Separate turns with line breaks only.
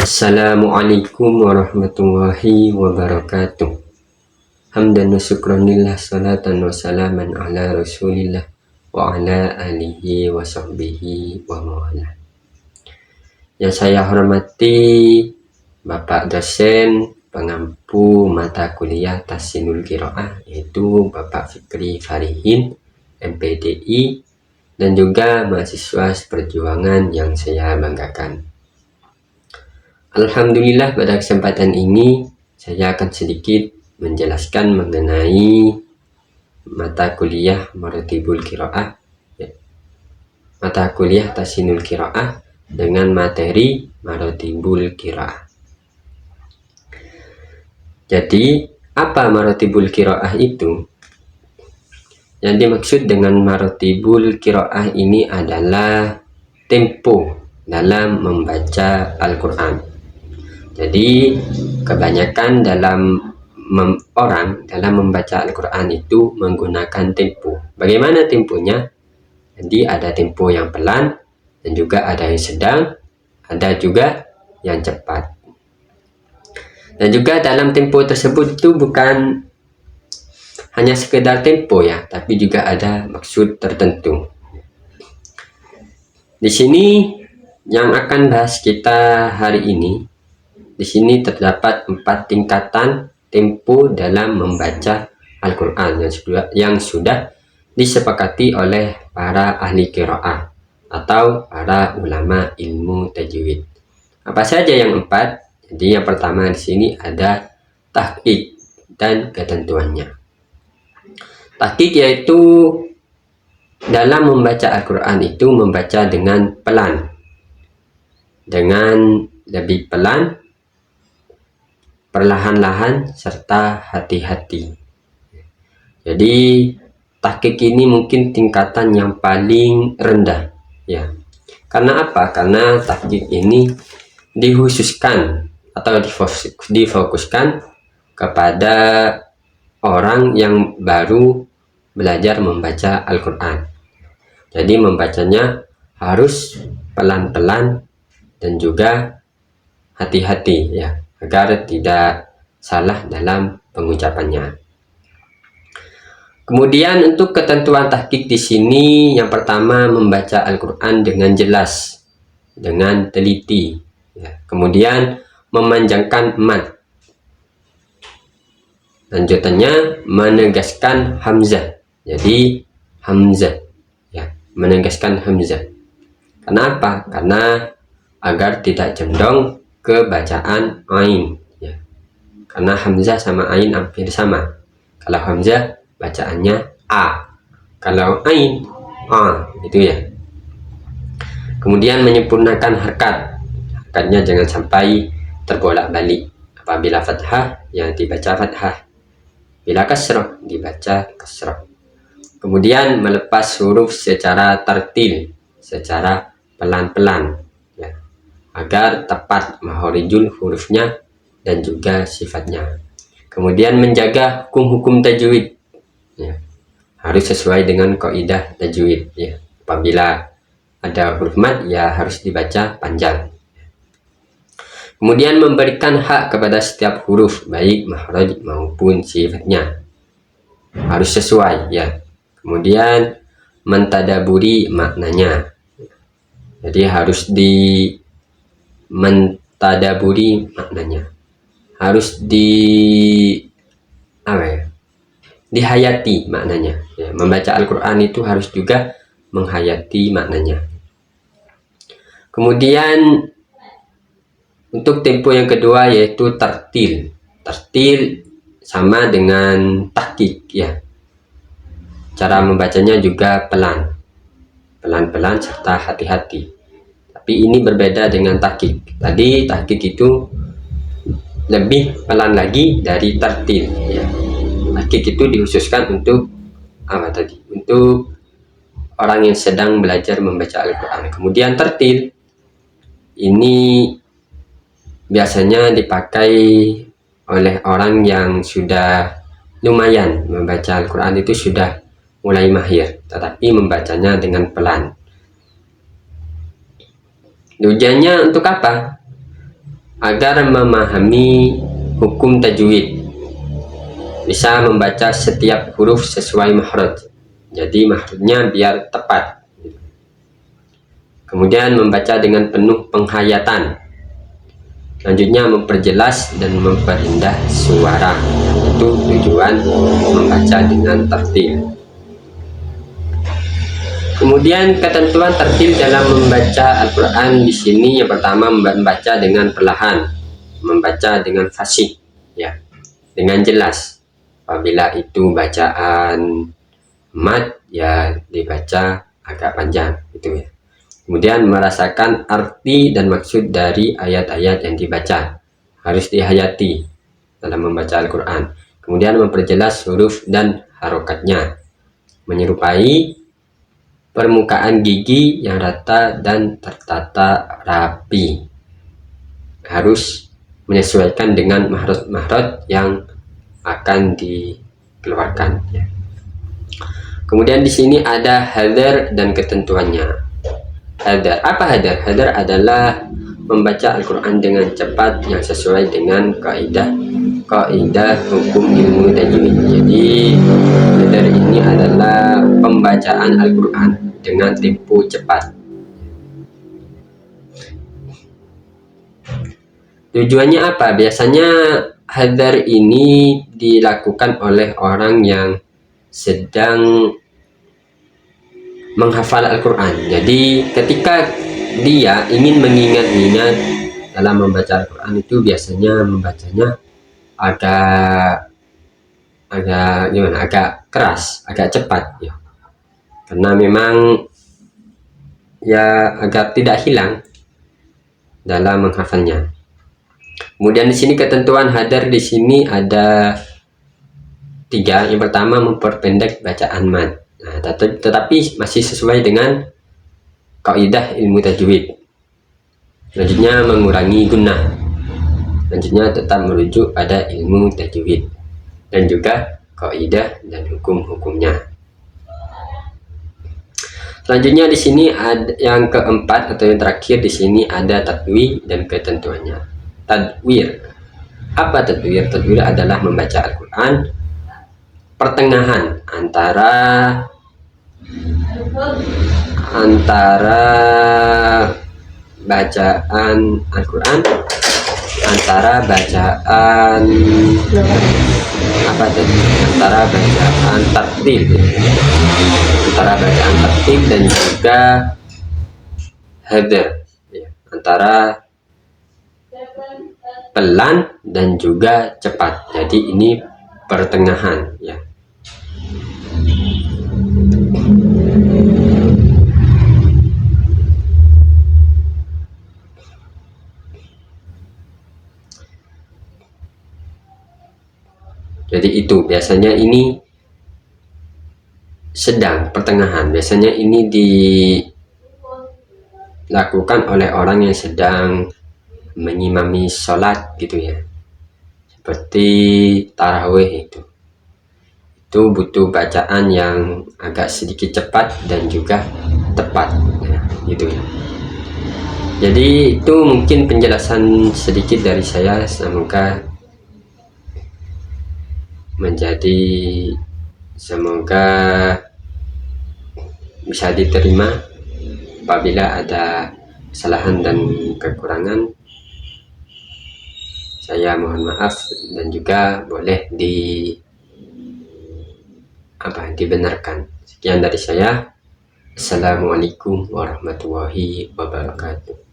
Assalamualaikum warahmatullahi wabarakatuh. Hamdan wa syukranillah, salatan wa salaman ala rasulillah wa ala alihi wa sahbihi wa mawala. Yang saya hormati Bapak dosen pengampu mata kuliah Tahsinul Qiraah, yaitu Bapak Fikri Farihin, MPDI, dan juga mahasiswa seperjuangan yang saya banggakan. Alhamdulillah, pada kesempatan ini saya akan sedikit menjelaskan mengenai mata kuliah Maratibul Qiraah, mata kuliah Tahsinul Qiraah dengan materi Maratibul Qiraah. Jadi, apa Maratibul Qiraah itu? Yang dimaksud dengan Maratibul Qiraah ini adalah tempo dalam membaca Al-Quran. Jadi kebanyakan orang dalam membaca Al-Quran itu menggunakan tempo. Bagaimana temponya? Jadi ada tempo yang pelan, dan juga ada yang sedang, ada juga yang cepat. Dan juga dalam tempo tersebut itu bukan hanya sekedar tempo ya, tapi juga ada maksud tertentu. Di sini yang akan bahas kita hari ini, di sini terdapat 4 tingkatan tempo dalam membaca Al-Quran yang sudah disepakati oleh para ahli qiraah atau para ulama ilmu tajwid. Apa saja yang 4? Jadi yang pertama di sini ada tahqiq dan ketentuannya. Tahqiq yaitu dalam membaca Al-Quran itu membaca dengan pelan, dengan lebih pelan, perlahan-lahan, serta hati-hati. Jadi tahqiq ini mungkin tingkatan yang paling rendah ya. Karena apa? Karena tahqiq ini dikhususkan atau difokuskan kepada orang yang baru belajar membaca Al-Quran. Jadi membacanya harus pelan-pelan dan juga hati-hati ya, agar tidak salah dalam pengucapannya. Kemudian untuk ketentuan tahqiq di sini, yang pertama membaca Al-Quran dengan jelas, dengan teliti. Ya. Kemudian memanjangkan mad. Lanjutannya menegaskan hamzah. Jadi hamzah, ya, menegaskan hamzah. Kenapa? Karena agar tidak condong ke bacaan ain ya. Karena hamzah sama ain hampir sama. Kalau hamzah bacaannya a, kalau ain a, gitu ya. Kemudian menyempurnakan harkatnya jangan sampai terbolak-balik. Apabila fathah ya dibaca fathah, bila kasrah dibaca kasrah. Kemudian melepas huruf secara tartil, secara pelan-pelan agar tepat makharijul hurufnya dan juga sifatnya. Kemudian menjaga hukum-hukum tajwid ya. Harus sesuai dengan kaidah tajwid ya. Apabila ada huruf mad ya harus dibaca panjang. Kemudian memberikan hak kepada setiap huruf, baik makhraj maupun sifatnya. Harus sesuai ya. Kemudian mentadaburi maknanya. Jadi harus mentadaburi maknanya, harus dihayati maknanya ya. Membaca Al-Quran itu harus juga menghayati maknanya. Kemudian untuk tempo yang kedua yaitu tartil. Tartil sama dengan tahqiq ya. Cara membacanya juga pelan-pelan serta hati-hati. Tapi ini berbeda dengan tahqiq. Tadi tahqiq itu lebih pelan lagi dari tartil ya. Tahqiq itu dikhususkan untuk apa tadi? Untuk orang yang sedang belajar membaca Al-Quran. Kemudian tartil ini biasanya dipakai oleh orang yang sudah lumayan membaca Al-Quran, itu sudah mulai mahir, tetapi membacanya dengan pelan. Tujuannya untuk apa? agar memahami hukum tajwid, bisa membaca setiap huruf sesuai makhraj, jadi makhrajnya biar tepat. Kemudian membaca dengan penuh penghayatan. Selanjutnya memperjelas dan memperindah suara. Itu tujuan membaca dengan tartil. Kemudian ketentuan tartil dalam membaca Al-Quran di sini, yang pertama membaca dengan perlahan, membaca dengan fasih, ya, dengan jelas. Apabila itu bacaan mat, ya dibaca agak panjang, gitu ya. Kemudian merasakan arti dan maksud dari ayat-ayat yang dibaca, harus dihayati dalam membaca Al-Quran. Kemudian memperjelas huruf dan harokatnya, menyerupai permukaan gigi yang rata dan tertata rapi, harus menyesuaikan dengan makhraj yang akan dikeluarkan, ya. Kemudian di sini ada hadar dan ketentuannya. Hadar, apa hadar? Hadar adalah membaca Al-Quran dengan cepat yang sesuai dengan kaidah hukum ilmu tajwid. Jadi hadar ini adalah pembacaan Al-Quran dengan tempo cepat. Tujuannya apa? Biasanya hadar ini dilakukan oleh orang yang sedang menghafal Al-Quran. Jadi ketika dia ingin mengingat-ingat dalam membaca Al-Quran, itu biasanya membacanya agak keras, agak cepat, ya. Karena memang ya agar tidak hilang dalam menghafalnya. Kemudian di sini ketentuan hadar di sini ada 3. Yang pertama memperpendek bacaan mad. Nah, tetapi masih sesuai dengan kaidah ilmu tajwid. Selanjutnya mengurangi gunnah. Selanjutnya tetap merujuk pada ilmu tajwid dan juga kaidah dan hukum-hukumnya. Selanjutnya di sini ada yang keempat atau yang terakhir, di sini ada tadwir dan ketentuannya. Tadwir. Apa tadwir? Tadwir adalah membaca Al-Quran pertengahan antara bacaan Al-Quran, antara bacaan tartil, antara bacaan tartil dan juga hadar, ya, antara pelan dan juga cepat. Jadi ini pertengahan, ya. Jadi itu biasanya ini sedang, pertengahan. Biasanya ini dilakukan oleh orang yang sedang mengimami sholat, gitu ya. Seperti tarawih itu butuh bacaan yang agak sedikit cepat dan juga tepat, ya, gitu ya. Jadi itu mungkin penjelasan sedikit dari saya, semoga bisa diterima. Apabila ada kesalahan dan kekurangan, saya mohon maaf, dan juga boleh dibenarkan. Sekian dari saya. Assalamualaikum warahmatullahi wabarakatuh.